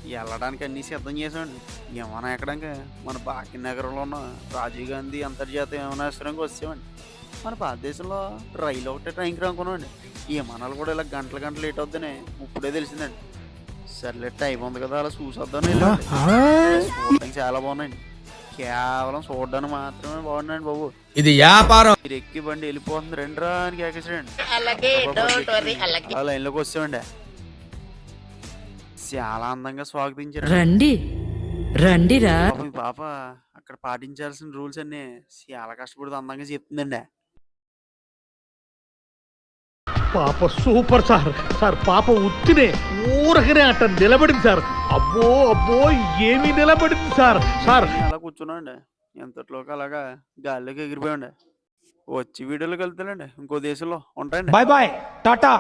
వెళ్ళడానికి అన్నీ సిద్ధం చేసామండి. విమానం ఎక్కడానికి మన భాగ్యనగరంలో ఉన్న రాజీవ్ గాంధీ అంతర్జాతీయ విమానాశ్రయానికి వచ్చామండి. మన భారతదేశంలో రైలు ఒకటే టైంకి అనుకున్నామండి. ఈ విమానాలు కూడా ఇలా గంటలు గంటలు లేట్ అవుద్దని ఇప్పుడే తెలిసిందండి. సర్లే టైం ఉంది కదా అలా చూసొద్దామని వెళ్ళండి. చూడడానికి చాలా బాగున్నాయండి. కేవలం చూడడానికి మాత్రమే బాగున్నాయండి బాబు. ఇది వ్యాపారం. మీరు ఎక్కి బండి వెళ్ళిపోతుంది రండి రా అని కేకేసాడండి. ఆ లైన్లోకి వచ్చామండి. చాలా అందంగా స్వాగతించారు. రండి రండిరా. పాపం ఈ పాప అక్కడ పాటించాల్సిన రూల్స్ అన్ని చాలా కష్టపడుతూ అందంగా చెప్తుందండి. పాప సూపర్ సార్. సార్ పాప ఉత్తినే ఊరకనే అట్ట నిలబడింది సార్. అబ్బో అబ్బో ఏమీ నిలబడింది సార్. సార్ అలా కూర్చున్నాండి. ఎంతట్లోకి అలాగా గాల్లోకి ఎగిరిపోయండి. వచ్చి వీడియోలోకి వెళ్తానండి ఇంకో దేశంలో ఉంటాయండి. Bye bye Tata.